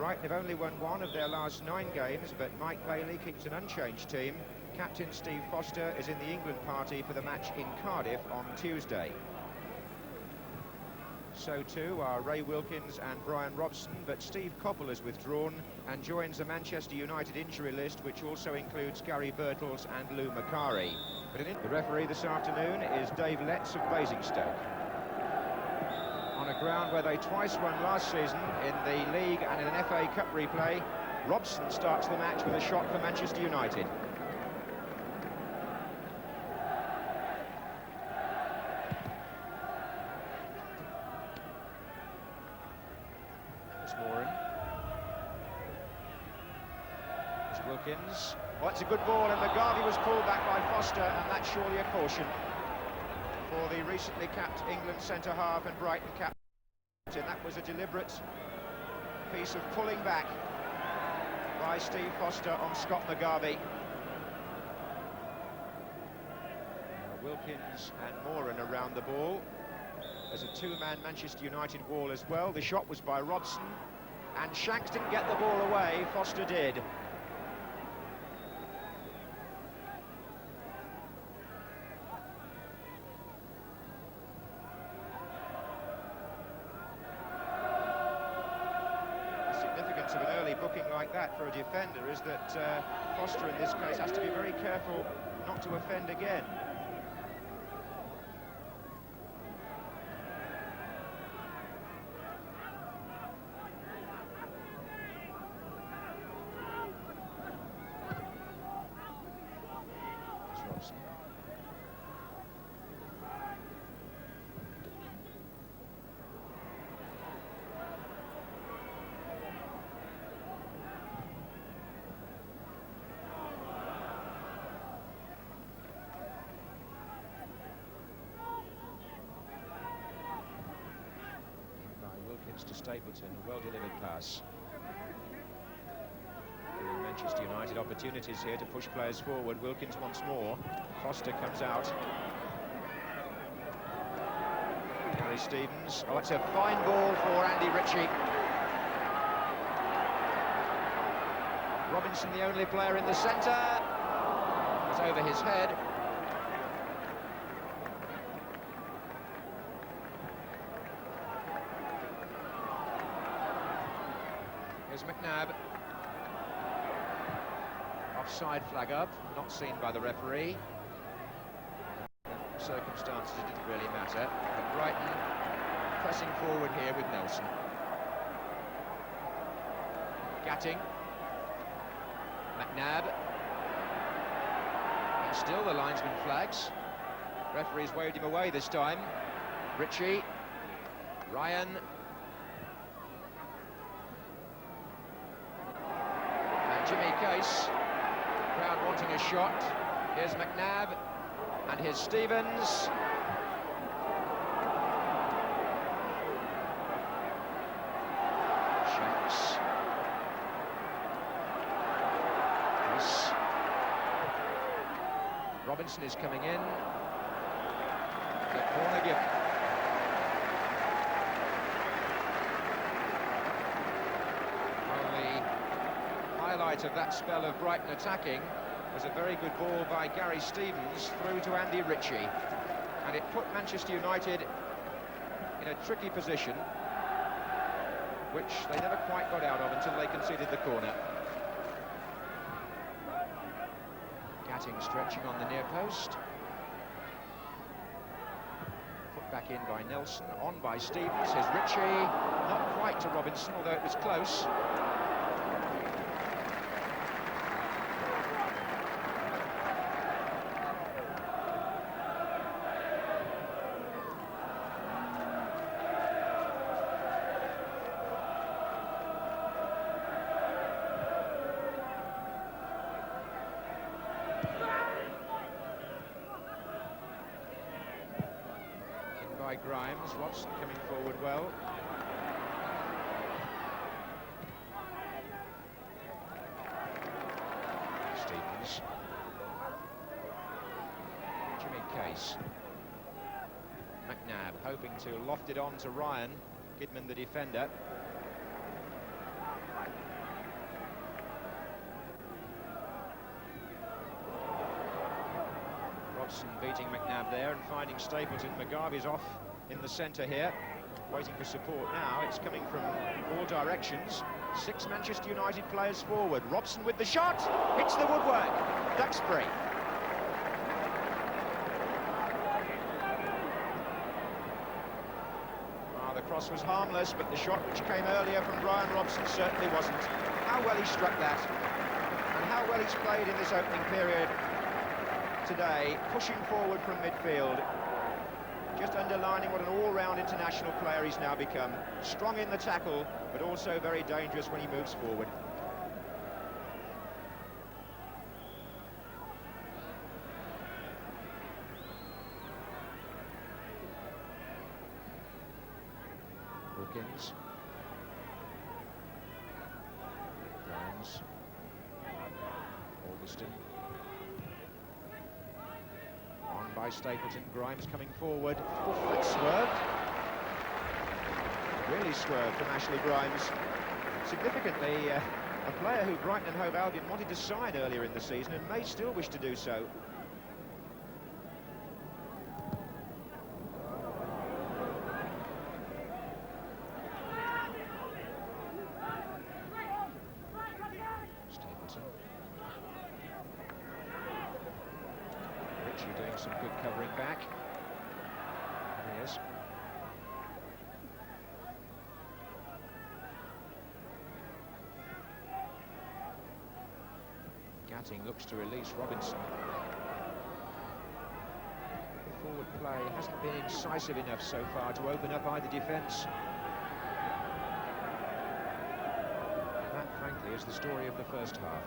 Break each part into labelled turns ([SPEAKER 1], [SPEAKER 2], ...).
[SPEAKER 1] Brighton have only won one of their last 9 games, but Mike Bailey keeps an unchanged team. Captain Steve Foster is in the England party for the match in Cardiff on Tuesday. So too are Ray Wilkins and Brian Robson, but Steve Coppell has withdrawn and joins the Manchester United injury list, which also includes Gary Birtles and Lou Macari. But the referee this afternoon is Dave Letts of Basingstoke. On a ground where they twice won last season in the league and in an FA Cup replay, Robson starts the match with a shot for Manchester United. Wilkins. Well, it's a good ball, and McGarvey was pulled back by Foster, and that's surely a caution for the recently capped England centre-half and Brighton captain. That was a deliberate piece of pulling back by Steve Foster on Scott McGarvey. Wilkins and Moran around the ball. There's a 2-man Manchester United wall as well. The shot was by Robson, and Shanks didn't get the ball away. Foster did. Of an early booking like that for a defender is that Foster in this case has to be very careful not to offend again. Robson. To Stapleton, a well-delivered pass. Giving Manchester United opportunities here to push players forward. Wilkins once more. Foster comes out. Gary Stevens. Oh, it's a fine ball for Andy Ritchie. Robinson, the only player in the centre. It's over his head. McNabb. Offside flag up, not seen by the referee. Circumstances, it didn't really matter. But Brighton pressing forward here with Nelson. Gatting. McNabb. And still the linesman flags. Referee's waved him away this time. Ritchie. Ryan. Jimmy Case, crowd wanting a shot. Here's McNabb, and here's Stevens. Shanks. Yes. Robinson is coming in. The corner given. Highlight of that spell of Brighton attacking was a very good ball by Gary Stevens through to Andy Ritchie, and it put Manchester United in a tricky position which they never quite got out of until they conceded the corner. Gatting stretching on the near post, put back in by Nelson, on by Stevens. Here's Ritchie, not quite to Robinson, although it was close. By Grimes, Robson coming forward well. Stevens. Jimmy Case. McNabb hoping to loft it on to Ryan, Kidman the defender. Robson beating McNabb there and finding Stapleton. McGarvey's off in the centre here, waiting for support now. It's coming from all directions. 6 Manchester United players forward. Robson with the shot, hits the woodwork. Duxbury. The cross was harmless, but the shot which came earlier from Brian Robson certainly wasn't. How well he struck that, and how well he's played in this opening period today, pushing forward from midfield. Just underlining what an all-round international player he's now become. Strong in the tackle, but also very dangerous when he moves forward. Wilkins. Grimes. Augustin. On by Stapleton. Grimes coming forward. Oh, that swerved. Really swerved from Ashley Grimes. Significantly, a player who Brighton and Hove Albion wanted to sign earlier in the season and may still wish to do so. Doing some good covering back. There he is. Gatting looks to release Robinson. The forward play hasn't been incisive enough so far to open up either defence. That, frankly, is the story of the first half.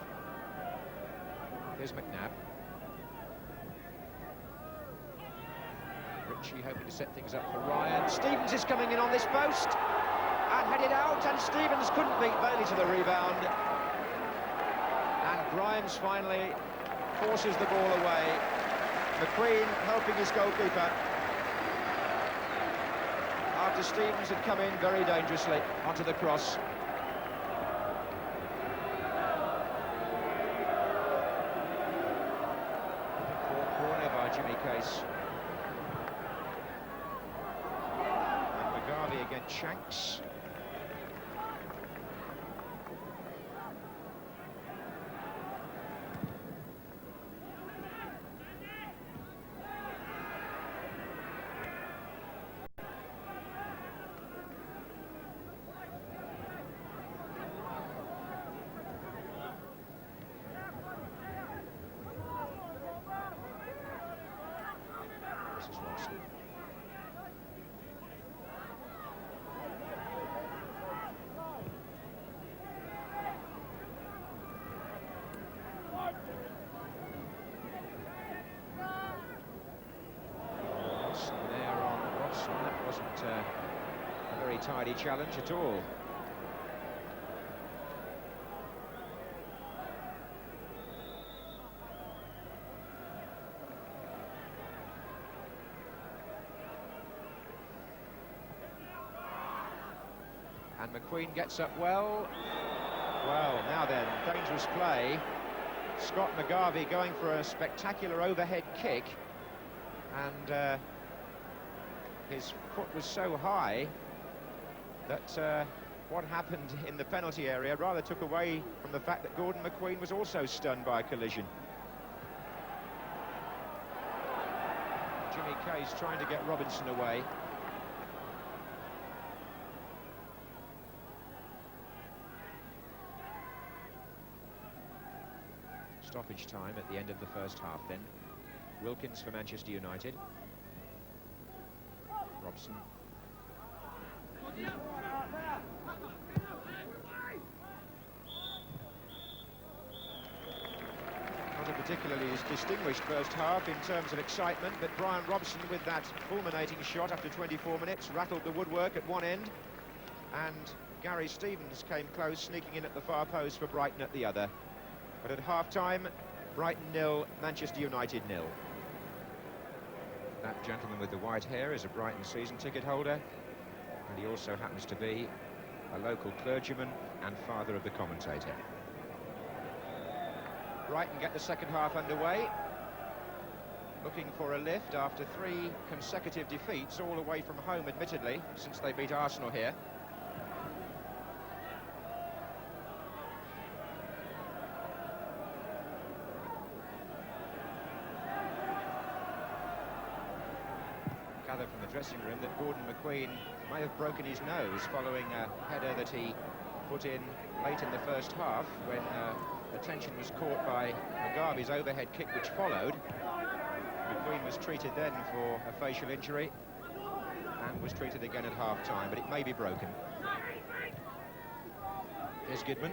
[SPEAKER 1] Here's McNabb. Ritchie hoping to set things up for Ryan. Stevens is coming in on this post and headed out, and Stevens couldn't beat Bailey to the rebound. And Grimes finally forces the ball away. McQueen helping his goalkeeper after Stevens had come in very dangerously onto the cross. Poor corner by Jimmy Case. Against Shanks. This is Watson. That wasn't a very tidy challenge at all. And McQueen gets up well. Well, now then, dangerous play. Scott McGarvey going for a spectacular overhead kick, and his foot was so high that what happened in the penalty area rather took away from the fact that Gordon McQueen was also stunned by a collision. Jimmy Case trying to get Robinson away. Stoppage time at the end of the first half then. Wilkins for Manchester United. Robson. Not a particularly distinguished first half in terms of excitement, but Brian Robson with that fulminating shot after 24 minutes rattled the woodwork at one end, and Gary Stevens came close, sneaking in at the far post for Brighton at the other. But at half-time, Brighton 0, Manchester United 0. That gentleman with the white hair is a Brighton season ticket holder, and he also happens to be a local clergyman and father of the commentator. Brighton get the second half underway. looking for a lift after 3 consecutive defeats, all away from home, admittedly, since they beat Arsenal here. Gather from the dressing room that Gordon McQueen may have broken his nose following a header that he put in late in the first half when attention was caught by Mugabe's overhead kick which followed. McQueen was treated then for a facial injury and was treated again at half-time, but it may be broken. Here's Goodman.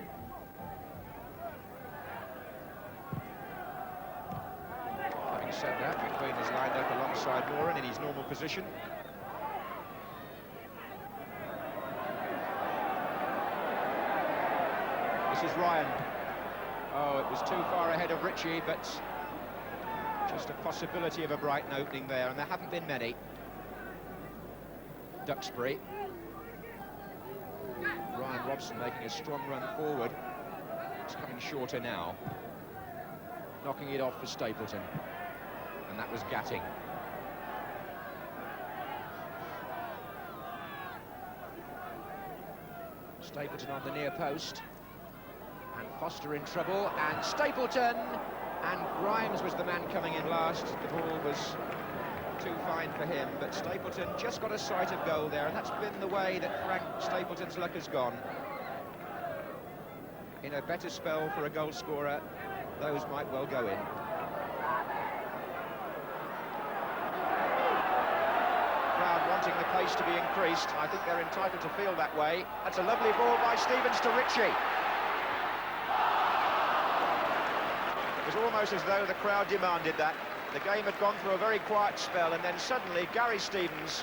[SPEAKER 1] Having said that, McQueen is lined up alongside Moran in his normal position. This is Ryan. Oh, it was too far ahead of Ritchie, but just a possibility of a Brighton opening there, and there haven't been many. Duxbury. Ryan Robson making a strong run forward. It's coming shorter now. Knocking it off for Stapleton. And that was Gatting. Stapleton on the near post. And Foster in trouble, and Stapleton, and Grimes was the man coming in last. The ball was too fine for him, but Stapleton just got a sight of goal there, and that's been the way that Frank Stapleton's luck has gone. In a better spell for a goal scorer, those might well go in. Crowd wanting the pace to be increased. I think they're entitled to feel that way. That's a lovely ball by Stevens to Ritchie. It was almost as though the crowd demanded that. The game had gone through a very quiet spell, and then suddenly Gary Stevens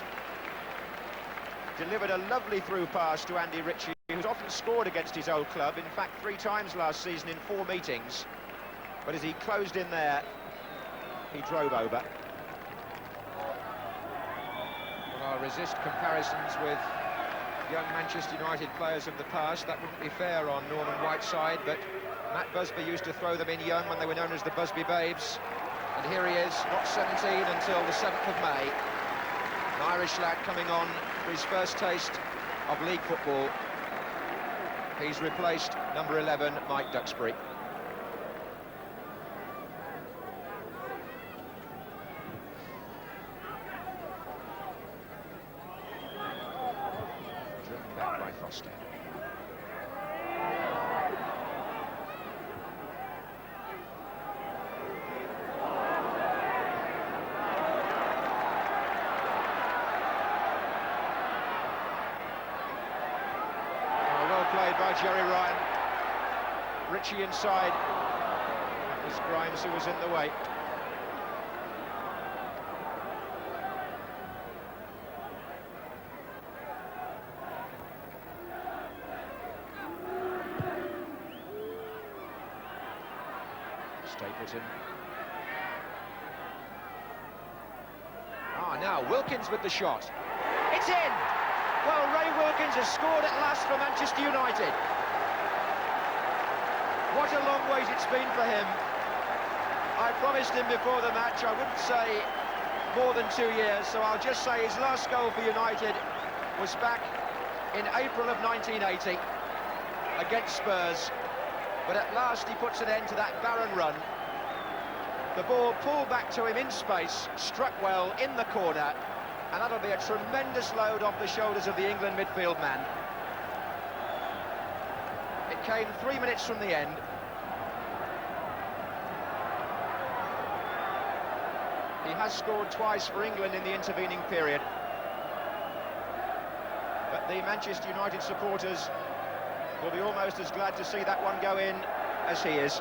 [SPEAKER 1] delivered a lovely through pass to Andy Ritchie, who's often scored against his old club, in fact 3 times last season in 4 meetings. But as he closed in there, he drove over. Well, I'll resist comparisons with young Manchester United players of the past. That wouldn't be fair on Norman Whiteside, but Matt Busby used to throw them in young when they were known as the Busby Babes. And here he is, not 17 until the 7th of May. An Irish lad coming on for his first taste of league football. He's replaced number 11, Mike Duxbury. Driven back by Foster. Played by Jerry Ryan. Ritchie inside. It was Grimes who was in the way. Stapleton. Now Wilkins with the shot. It's in! Well, Ray Wilkins has scored at last for Manchester United. What a long wait it's been for him. I promised him before the match I wouldn't say more than 2 years, so I'll just say his last goal for United was back in April of 1980 against Spurs. But at last he puts an end to that barren run. The ball pulled back to him in space, struck well in the corner, and that'll be a tremendous load off the shoulders of the England midfield man. It came 3 minutes from the end. He has scored twice for England in the intervening period. But the Manchester United supporters will be almost as glad to see that one go in as he is.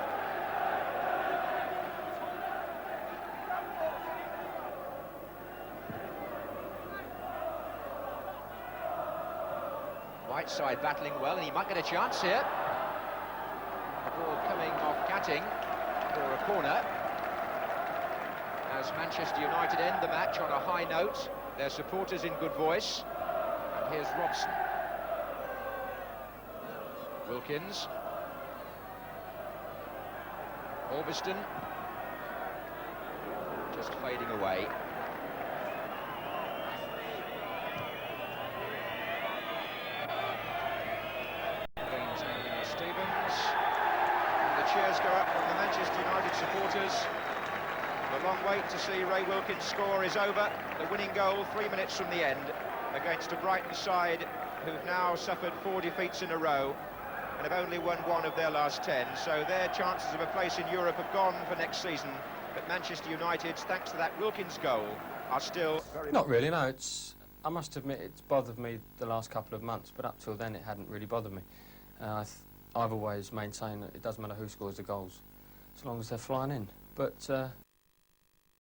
[SPEAKER 1] Whiteside battling well, and he might get a chance here. The ball coming off Gatting for a corner. As Manchester United end the match on a high note, their supporters in good voice. And here's Robson. Wilkins. Ulverston. just fading away. Stevens, and the cheers go up from the Manchester United supporters. The long wait to see Ray Wilkins' score is over. The winning goal 3 minutes from the end against a Brighton side who've now suffered 4 defeats in a row and have only won 1 of their last 10, so their chances of a place in Europe have gone for next season. But Manchester United, thanks to that Wilkins goal, are still very...
[SPEAKER 2] Not really, no. I must admit it's bothered me the last couple of months, but up till then it hadn't really bothered me. I've always maintained that it doesn't matter who scores the goals, as long as they're flying in. But